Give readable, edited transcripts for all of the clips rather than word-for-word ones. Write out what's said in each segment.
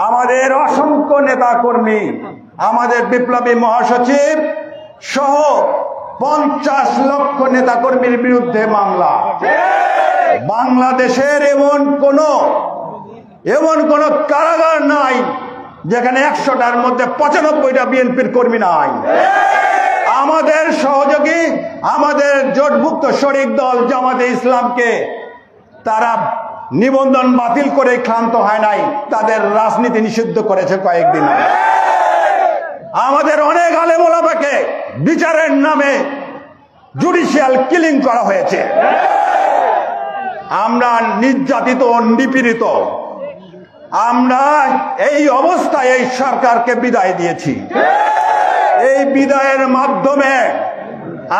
আমাদের অসংখ্য নেতা কর্মী, আমাদের বিপ্লবী মহাসচিব সহ 50 লক্ষ নেতা কর্মীর বিরুদ্ধে মামলা। বাংলাদেশের এমন কোন কারাগার নাই যেখানে 100টার মধ্যে 95টা বিএনপির কর্মী নাই। আমাদের সহযোগী, আমাদের জোটভুক্ত শরিক দল জামাতে ইসলামকে তারা নিবন্ধন বাতিল করে ক্লান্ত হয় নাই, তাদের রাজনীতি নিষিদ্ধ করেছে কয়েকদিন আগে। আমাদের অনেক আলেম ওলামাকে বিচারের নামে জুডিশিয়াল কিলিং করা হয়েছে। আমরা নির্যাতিত, নিপীড়িত। আমরা এই অবস্থায় এই সরকারকে বিদায় দিয়েছি। এই বিদায়ের মাধ্যমে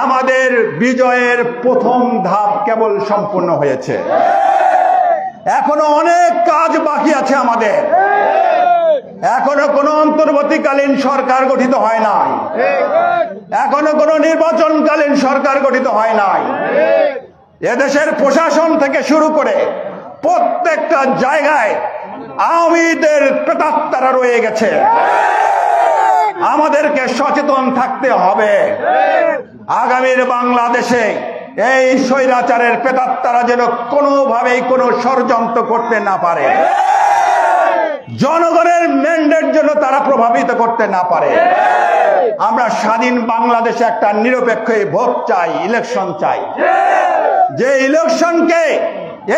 আমাদের বিজয়ের প্রথম ধাপ কেবল সম্পূর্ণ হয়েছে। এখনো অনেক কাজ বাকি আছে আমাদের। এখনো কোনো অন্তর্বর্তীকালীন সরকার গঠিত হয় নাই, এখনো কোনো নির্বাচনকালীন সরকার গঠিত হয় নাই। এদেশের প্রশাসন থেকে শুরু করে প্রত্যেকটা জায়গায় আওয়ামীদের প্রেতাত্মারা রয়ে গেছে। আমাদেরকে সচেতন থাকতে হবে। আগামীর বাংলাদেশে এই স্বৈরাচারের প্রেতাত্মারা যেন কোনোভাবেই কোনো ষড়যন্ত্র করতে না পারে, জনগণের ম্যান্ডেট যেন তারা প্রভাবিত করতে না পারে। আমরা স্বাধীন বাংলাদেশে একটা নিরপেক্ষ ভোট চাই, ইলেকশন চাই। যে ইলেকশনকে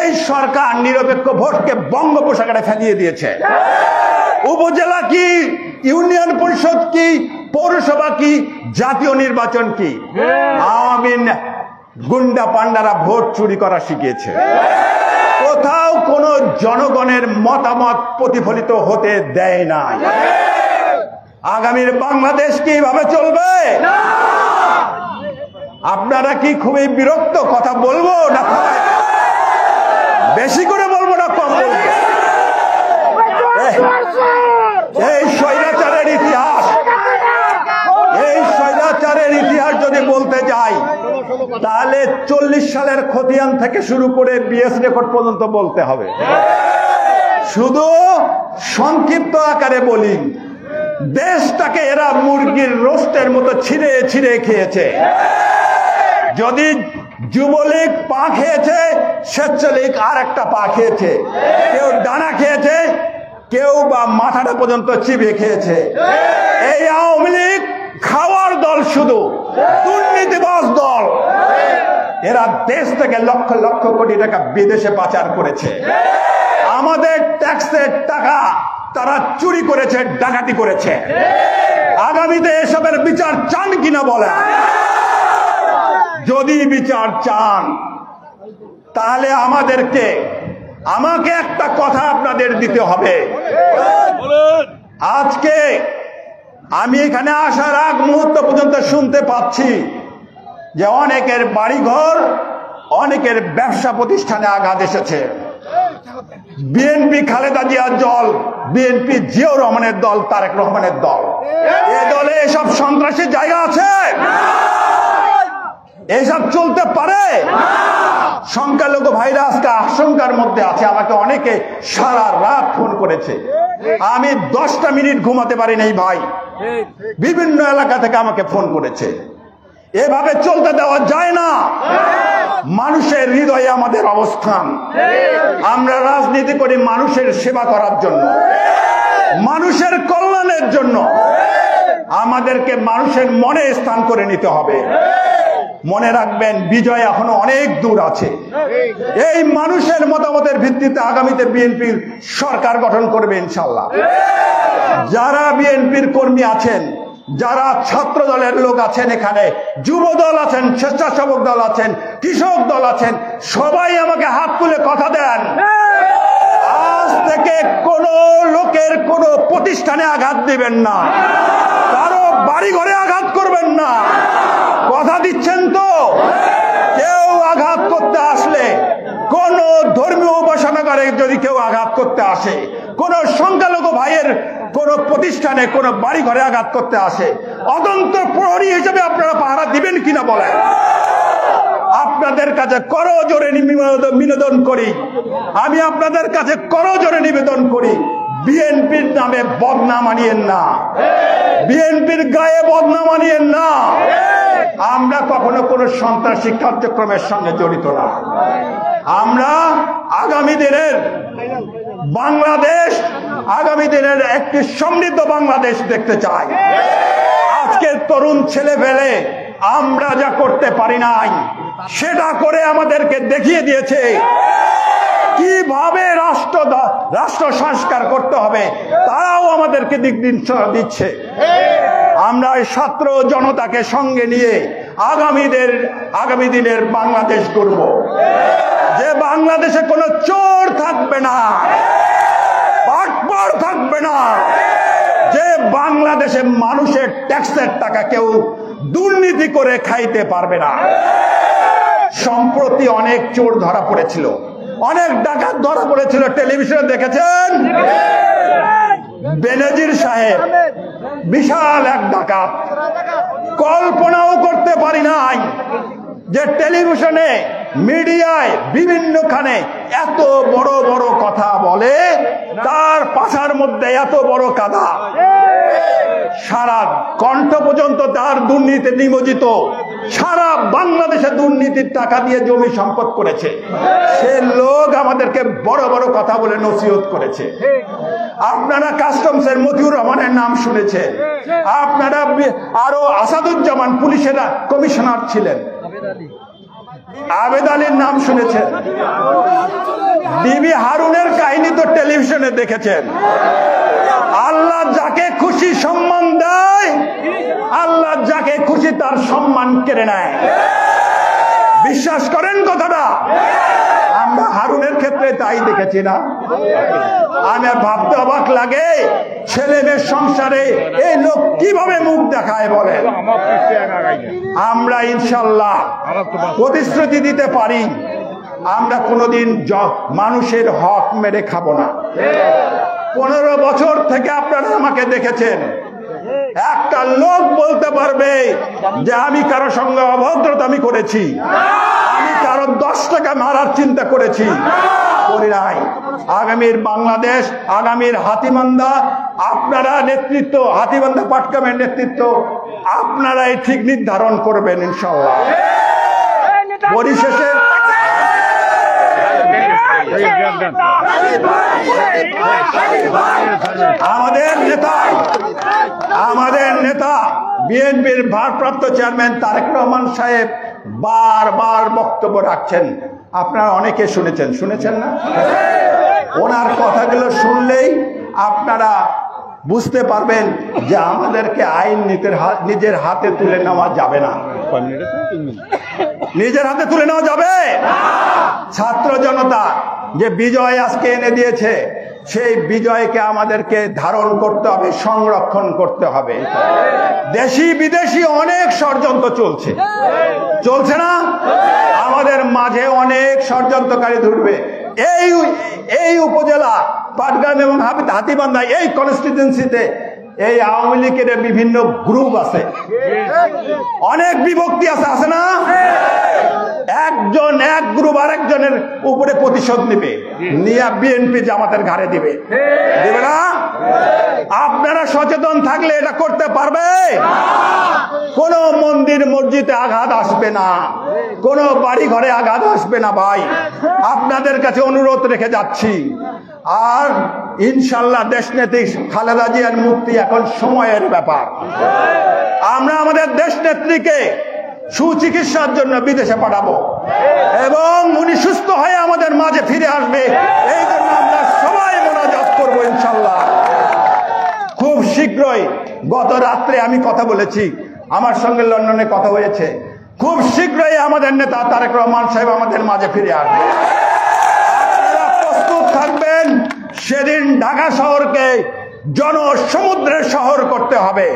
এই সরকার নিরপেক্ষ ভোটকে বঙ্গোপসাগরে ফেলিয়ে দিয়েছে। উপজেলা কি, ইউনিয়ন পরিষদ কি, পৌরসভা কি, জাতীয় নির্বাচন কি, আওয়ামী গুন্ডা পান্ডারা ভোট চুরি করা শিখিয়েছে। কোথাও কোনো জনগণের মতামত প্রতিফলিত হতে দেয় নাই। আগামীর বাংলাদেশ কি এভাবে চলবে? আপনারা কি খুবই বিরক্ত? কথা বলবো না বেশি করে বলবো না কম বলবো? এই স্বৈরাচারের ইতিহাস যদি বলতে যাই তাহলে 40 সালের খতিয়ান থেকে শুরু করে বিএস রেকর্ড পর্যন্ত বলতে হবে। শুধু সংক্ষিপ্ত আকারে বলি, দেশটাকে এরা মুরগির রোস্টের মতো ছিঁড়ে ছিঁড়ে খেয়েছে। যদি যুবলীগ পা খেয়েছে, স্বেচ্ছালীগ আর একটা পা খেয়েছে, কেউ ডানা খেয়েছে, কেউ বা মাথাটা পর্যন্ত চিবিয়ে খেয়েছে। এই আওয়ামী লীগ খাওয়ার দল, শুধু দুর্নীতিবাজ দল। এরা দেশ থেকে লক্ষ লক্ষ কোটি টাকা বিদেশে পাচার করেছে। আমাদের ট্যাক্সের টাকা তারা চুরি করেছে, ডাকাতি করেছে। আগামীতে এসবের বিচার চান কিনা বলেন? যদি বিচার চান তাহলে আমাকে একটা কথা আপনাদের দিতে হবে। আজকে আমি এখানে আসার আগ মুহূর্ত পর্যন্ত শুনতে পাচ্ছি যে অনেকের বাড়িঘর, অনেকের ব্যবসা প্রতিষ্ঠানে আঘাত এসেছে। বিএনপি খালেদা জিয়ার দল, বিএনপি জিয়াউর রহমানের দল, তারেক রহমানের দল। এ দলে এসব সন্ত্রাসী জায়গা আছে? এইসব চলতে পারে? সংখ্যালঘু ভাইরা আজকে আশঙ্কার মধ্যে আছে। আমাকে অনেকে সারা রাত ফোন করেছে, আমি 10টা মিনিট ঘুমাতে পারি নাই ভাই। বিভিন্ন এলাকা থেকে আমাকে ফোন করেছে। এভাবে চলতে দেওয়া যায় না। মানুষের হৃদয়ে আমাদের অবস্থান। আমরা রাজনীতি করি মানুষের সেবা করার জন্য, মানুষের কল্যাণের জন্য। আমাদেরকে মানুষের মনে স্থান করে নিতে হবে। মনে রাখবেন, বিজয় এখনো অনেক দূর আছে। এই মানুষের মতামতের ভিত্তিতে আগামীতে বিএনপির সরকার গঠন করবে ইনশাআল্লাহ। যারা বিএনপির কর্মী আছেন, যারা ছাত্র দলের লোক আছেন, এখানে যুব দল আছেন, স্বেচ্ছাসেবক দল আছেন, কৃষক দল আছেন, সবাই আমাকে হাত তুলে কথা দেন, আজ থেকে কোন লোকের কোন প্রতিষ্ঠানে আঘাত দিবেন না, কারো বাড়ি ঘরে আঘাত করবেন না। কথা দিচ্ছেন তো? কেউ আঘাত করতে আসলে, কোন ধর্মীয় উপাসনাগারে যদি কেউ আঘাত করতে আসে, কোন সংখ্যালঘু ভাইয়ের কোন প্রতিষ্ঠানে, কোন বাড়ি ঘরে আঘাত করতে আসে, অতন্ত্র প্রহরী হিসেবে আপনারা পাহারা দিবেন কিনা বলেন? আপনাদের কাছে করজোরে নিবেদন করি, আমি আপনাদের কাছে করজোরে নিবেদন করি, বিএনপির নামে বদনাম আনিয়েন না, বিএনপির গায়ে বদনাম আনিয়েন না। আমরা কখনো কোনো সন্ত্রাসী কার্যক্রমের সঙ্গে জড়িত না। আমরা আগামী দিনের বাংলাদেশ, আগামী দিনের একটি সমৃদ্ধ বাংলাদেশ দেখতে চাই। আজকের তরুণ ছেলে পেলে আমরা যা করতে পারি নাই সেটা করে আমাদেরকে দেখিয়ে দিয়েছে কিভাবে রাষ্ট্র সংস্কার করতে হবে, তারাও আমাদেরকে দিক নির্দেশনা দিচ্ছে। আমরা ছাত্র জনতাকে সঙ্গে নিয়ে আগামী দিনের বাংলাদেশ করব, যে বাংলাদেশে কোনো চোর থাকবে না, বাটপার থাকবে না, যে বাংলাদেশে মানুষের ট্যাক্সের টাকা কেউ দুর্নীতি করে খাইতে পারবে না। সম্প্রতি অনেক চোর ধরা পড়েছিল, অনেক ডাকাত ধরা পড়েছিল, টেলিভিশনে দেখেছেন। বেনজির সাহেব বিশাল এক ডাকাত, কল্পনাও করতে পারি নাই যে টেলিভিশনে মিডিয়ায় বিভিন্নখানে এত বড় বড় কথা বলে, তার পাছার মধ্যে এত বড় কাদা, সারা কণ্ঠ পর্যন্ত তার দুর্নীতি নিমজ্জিত, সারা বাংলাদেশে দুর্নীতির টাকা দিয়ে জমি সম্পদ করেছে। সে লোক আমাদেরকে বড় বড় কথা বলে নসিহত করেছে। আপনারা কাস্টমসের মতিউর রহমানের নাম শুনেছেন, আপনারা আরো আসাদুজ্জামান পুলিশের কমিশনার ছিলেন, আবেদ আলীর নাম শুনেছেন, বিবি হারুনের কাহিনী তো টেলিভিশনে দেখেছেন। আল্লাহ যাকে খুশি সম্মান দেয়, আল্লাহ যাকে খুশি তার সম্মান কেড়ে নেয়। বিশ্বাস করেন কথাটা? আমরা হারুনের ক্ষেত্রে তাই দেখেছি না? আমার ভাবতে অবাক লাগে, ছেলে মেয়ের সংসারে এই লোক কিভাবে মুখ দেখায় বলে। আমরা ইনশাল্লাহ প্রতিশ্রুতি দিতে পারি, আমরা কোনোদিন মানুষের হক মেরে খাবো না। 15 বছর থেকে আপনারা আমাকে দেখেছেন, একটা লোক বলতে পারবে যে আমি কারো সঙ্গে অভদ্রতা আমি করেছি, আমি কারো 10 টাকা মারার চিন্তা করেছি, করি নাই। আগামীর বাংলাদেশ, আগামীর হাতিবান্ধা আপনারা নেতৃত্ব, হাতিবান্ধা পাটগ্রামের নেতৃত্ব আপনারাই ঠিক নির্ধারণ করবেন ইনশাআল্লাহ। পরিশেষে আমাদের নেতা বিএনপির ভারপ্রাপ্ত চেয়ারম্যান তারেক রহমান সাহেব বারবার বক্তব্য রাখছেন, আপনারা অনেকে শুনেছেন না? ওনার কথাগুলো শুনলেই আপনারা বুঝতে পারবেন যে আমাদেরকে আইন নিজের হাতে তুলে নেওয়া যাবে না। নিজের হাতে তুলে নেওয়া যাবে? ছাত্র জনতা যে বিজয় আজকে এনে দিয়েছে, সেই বিজয়কে আমাদেরকে ধারণ করতে হবে, সংরক্ষণ করতে হবে। দেশি বিদেশি অনেক ষড়যন্ত্র চলছে না? আমাদের মাঝে অনেক ষড়যন্ত্রকারী ধরবে। এই উপজেলা পাটগ্রাম এবং হাতিবান্ধা এই কনস্টিটিউয়েন্সিতে এই আওয়ামী লীগের বিভিন্ন গ্রুপ আছে, অনেক বিভক্তি আছে না? একজন এক গ্রুপ আরেকজনের উপরে প্রতিশোধ নিবে, নিয়ে বিএনপি জামাতের ঘাড়ে দিবে না? আপনারা সচেতন থাকলে এটা করতে পারবে। কোন মন্দির মসজিদে আঘাত আসবে না, কোন বাড়ি ঘরে আঘাত আসবে না। ভাই, আপনাদের কাছে অনুরোধ রেখে যাচ্ছি। আর ইনশাল্লাহ দেশনেত্রী খালেদা জিয়ার মুক্তি এখন সময়ের ব্যাপার। আমরা আমাদের দেশনেত্রীকে সুচিকিৎসার জন্য বিদেশে পাঠাবো এবং উনি সুস্থ হয়ে আমাদের মাঝে ফিরে আসবে, এই জন্য আমরা সবাই মোনাজাত করবো ইনশাল্লাহ। খুব শীঘ্রই, গত রাত্রে আমি কথা বলেছি, আমার সঙ্গে লন্ডনে কথা হয়েছে, খুব শীঘ্রই আমাদের নেতা তারেক রহমান সাহেব আমাদের মাঝে ফিরে আসবে। আপনারা প্রস্তুত থাকবেন, সেদিন ঢাকা শহরকে জনসমুদ্রের শহর করতে হবে।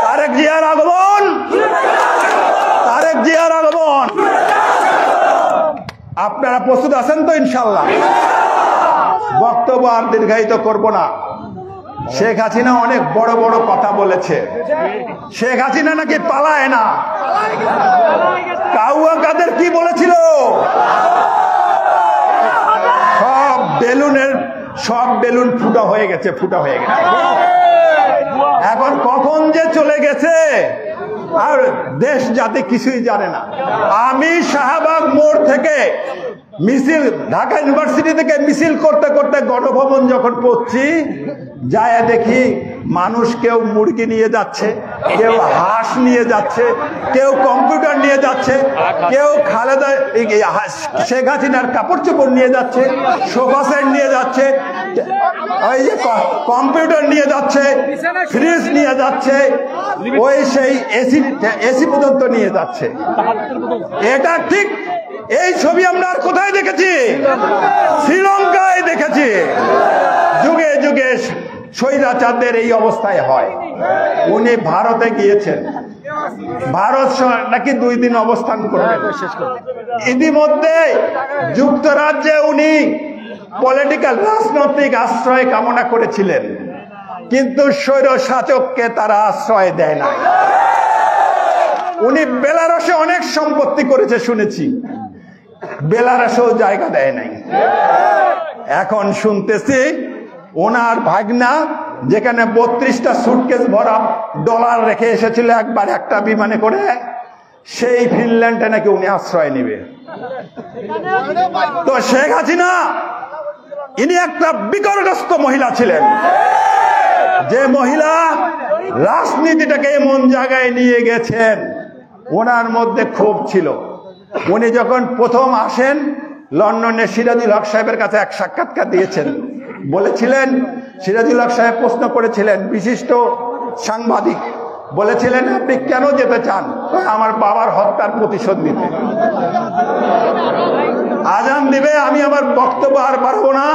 তারেক জিয়ার আগমন, তারেক জিয়ার আগমন। আপনারা প্রস্তুত আছেন তো ইনশাল্লাহ? বক্তব্য আর দীর্ঘায়িত করব না। শেখ হাসিনা অনেক বড় বড় কথা বলেছে। শেখ হাসিনা নাকি পালায় না। কাউয়া কাদের কি বলেছিল? সব বেলুনের সব বেলুন ফুটা হয়ে গেছে। এখন কখন যে চলে গেছে আর দেশ জাতি কিছুই জানে না। আমি শাহবাগ মোড় থেকে মিছিল, ঢাকা ইউনিভার্সিটি থেকে মিছিল করতে করতে গণভবন যখন পৌঁছি, যায় দেখি মানুষ কেউ মুরগি নিয়ে যাচ্ছে, কেউ হাঁস নিয়ে যাচ্ছে, কেউ কম্পিউটার নিয়ে যাচ্ছে, কেউ খালেদা শেখ হাসিনার কাপড় চোপড় নিয়ে যাচ্ছে, সোফা সেট নিয়ে যাচ্ছে, ওই যে কম্পিউটার নিয়ে যাচ্ছে, ফ্রিজ নিয়ে যাচ্ছে, ওই সেই এসি পর্যন্ত নিয়ে যাচ্ছে। এটা ঠিক এই ছবি আমরা আর কোথায় দেখেছি? শ্রীলঙ্কায় দেখেছি। যুগে যুগে স্বৈরাচারদের এই অবস্থায় হয়। উনি ভারতে গিয়েছেন, ভারত নাকি 2 দিন অবস্থান করবেন। ইতিমধ্যে যুক্তরাজ্যে উনি পলিটিক্যাল রাজনৈতিক আশ্রয় কামনা করেছিলেন, কিন্তু স্বৈর শাসককে তারা আশ্রয় দেয় না। উনি বেলারসে অনেক সম্পত্তি করেছে শুনেছি, বেলারসেও জায়গা দেয় নাই। এখন শুনতেছি ওনার ভাগনা যেখানে 32টা সুটকেস ভরা ডলার রেখে এসেছিল একবার একটা বিমানে করে, সেই ফিনল্যান্ডে নাকি উনি আশ্রয় নেবে। তো শেখ হাসিনা ইনি একটা বিকারগ্রস্ত মহিলা ছিলেন, যে মহিলা রাজনীতিটাকে এমন জায়গায় নিয়ে গেছেন। ওনার মধ্যে ক্ষোভ ছিল। উনি যখন প্রথম আসেন লন্ডনে সিরাজুল হক সাহেবের কাছে এক সাক্ষাৎকার দিয়েছেন, বলেছিলেন, সিরাজুল হক সাহেব প্রশ্ন করেছিলেন, বিশিষ্ট সাংবাদিক, বলেছিলেন আপনি কেন যেতে চান? আমার বাবার হত্যার প্রতিশোধ নিতে। আজান দিবে, আমি আমার বক্তব্য আর পারবো না।